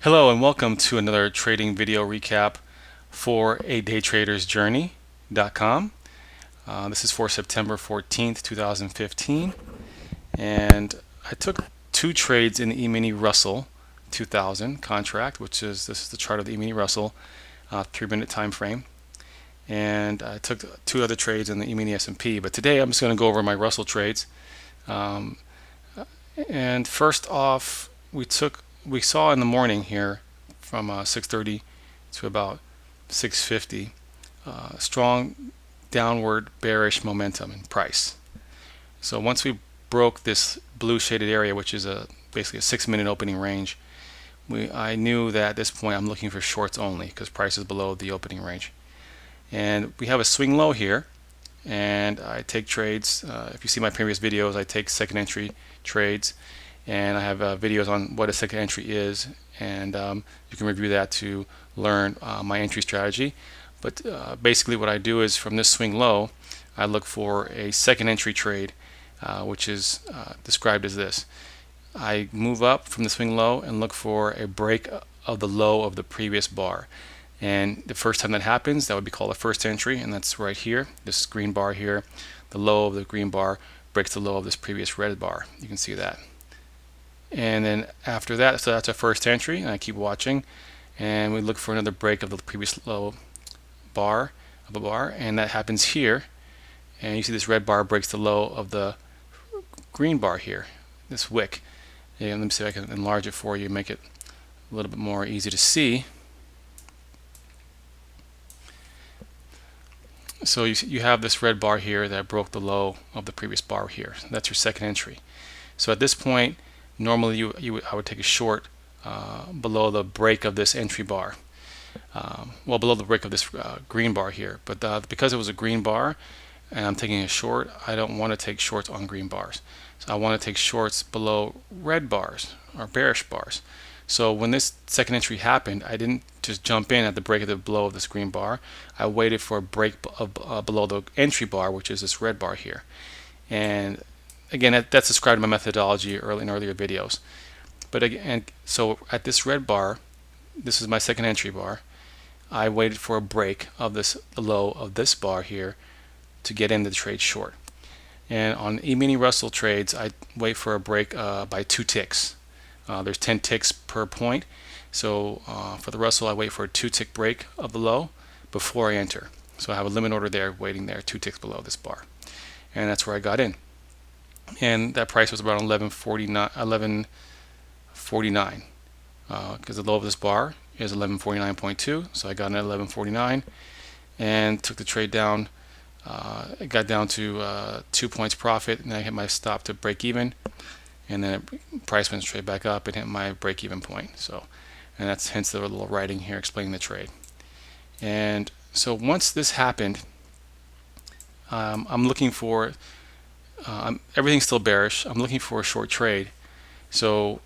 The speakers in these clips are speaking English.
Hello and welcome to another trading video recap for a daytrader's journey.com. This is for September 14th, 2015, and I took two trades in the E-mini Russell 2000 contract, this is the chart of the E-mini Russell 3-minute time frame, and I took two other trades in the E-mini S&P. But today I'm just going to go over my Russell trades. And first off, we saw in the morning here from 6:30 to about 6:50 strong downward bearish momentum in price. So once we broke this blue shaded area, which is basically a 6-minute opening range, I knew that at this point I'm looking for shorts only because price is below the opening range. And we have a swing low here, and I take trades. If you see my previous videos, I take second entry trades, and I have videos on what a second entry is, and you can review that to learn my entry strategy. But basically what I do is from this swing low, I look for a second entry trade, which is described as this. I move up from the swing low and look for a break of the low of the previous bar. And the first time that happens, that would be called a first entry, and that's right here, this green bar here. The low of the green bar breaks the low of this previous red bar. You can see that. And then after that, so that's our first entry, and I keep watching, and we look for another break of the previous low bar of a bar, and that happens here. And you see this red bar breaks the low of the green bar here, this wick. And let me see if I can enlarge it for you, make it a little bit more easy to see. So you have this red bar here that broke the low of the previous bar here. That's your second entry. So at this point, normally I would take a short below the break of this entry bar. Well, below the break of this green bar here. But because it was a green bar and I'm taking a short, I don't want to take shorts on green bars. So I want to take shorts below red bars or bearish bars. So when this second entry happened, I didn't just jump in at the break of the below of this green bar. I waited for a break of, below the entry bar, which is this red bar here. And again, that's described in my methodology in earlier videos. But again, so at this red bar, this is my second entry bar. I waited for a break of the low of this bar here to get into the trade short. And on E-mini Russell trades, I wait for a break by 2 ticks. There's 10 ticks per point. So for the Russell, I wait for a 2-tick break of the low before I enter. So I have a limit order there, waiting there, 2 ticks below this bar. And that's where I got in. And that price was around 11.49 because the low of this bar is 11.49.2. So I got in at 11.49 and took the trade down. It got down to 2 points profit, and I hit my stop to break even. And then price went straight back up and hit my break-even point. So, and that's hence the little writing here explaining the trade. And so once this happened, I'm looking for everything's still bearish. I'm looking for a short trade. So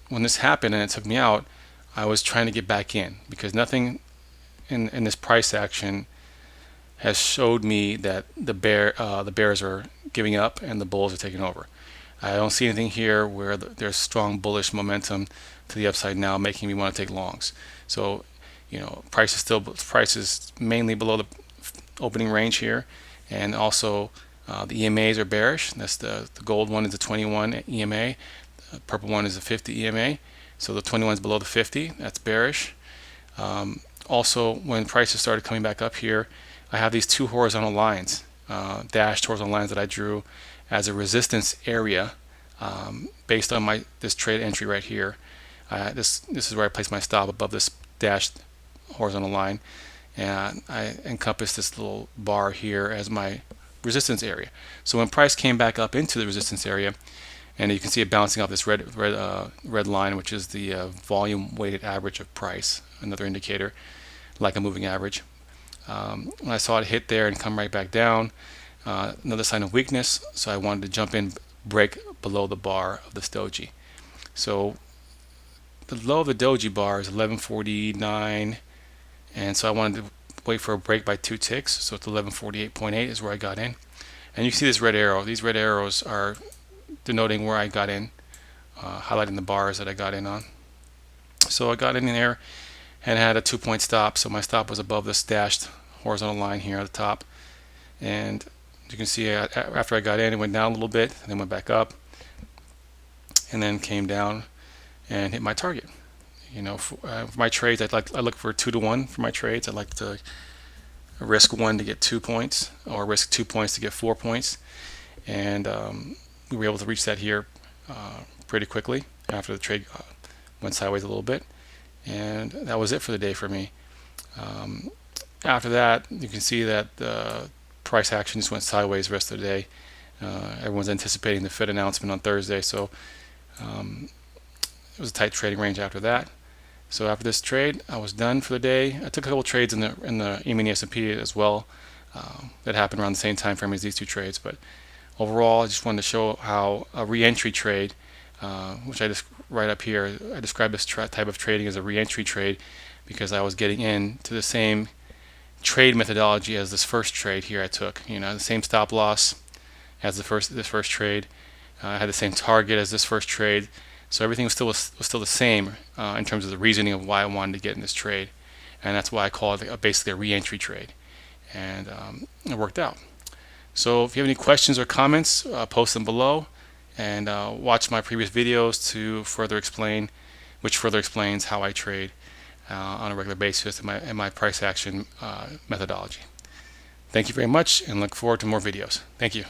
when this happened and it took me out, I was trying to get back in because nothing in this price action has showed me that the bears are giving up and the bulls are taking over. I don't see anything here where there's strong bullish momentum to the upside now, making me want to take longs. So, you know, price is mainly below the opening range here, and also the EMAs are bearish. That's the gold one is the 21 EMA, the purple one is the 50 EMA. So the 21 is below the 50. That's bearish. Also, when prices started coming back up here, I have these two horizontal lines, dashed horizontal lines that I drew as a resistance area based on this trade entry right here. This is where I place my stop above this dashed horizontal line, and I encompass this little bar here as my resistance area. So when price came back up into the resistance area, and you can see it bouncing off this red line, which is the volume weighted average of price, another indicator like a moving average. When I saw it hit there and come right back down, another sign of weakness, so I wanted to jump in, break below the bar of this doji. So the low of the doji bar is 11.49, and so I wanted to wait for a break by 2 ticks, so it's 11.48.8 is where I got in. And you see this red arrow. These red arrows are denoting where I got in, highlighting the bars that I got in on. So I got in there and had a 2-point stop. So my stop was above this dashed horizontal line here at the top. And you can see after I got in, it went down a little bit, and then went back up, and then came down and hit my target. For my trades, I look for 2 to 1 for my trades. I like to risk 1 to get 2 points, or risk 2 points to get 4 points, and we were able to reach that here pretty quickly after the trade went sideways a little bit, and that was it for the day for me. After that, you can see that the price action just went sideways the rest of the day. Everyone's anticipating the Fed announcement on Thursday, so it was a tight trading range after that. So after this trade, I was done for the day. I took a couple trades in the E-mini S&P as well. That happened around the same time frame as these 2 trades. But overall, I just wanted to show how a re-entry trade, which I just right up here, I describe this type of trading as a re-entry trade because I was getting into the same trade methodology as this first trade here I took. The same stop loss as this first trade. I had the same target as this first trade. So everything was still the same in terms of the reasoning of why I wanted to get in this trade, and that's why I call it basically a re-entry trade, and it worked out. So if you have any questions or comments, post them below, and watch my previous videos to further explain, which further explains how I trade on a regular basis and my price action methodology. Thank you very much, and look forward to more videos. Thank you.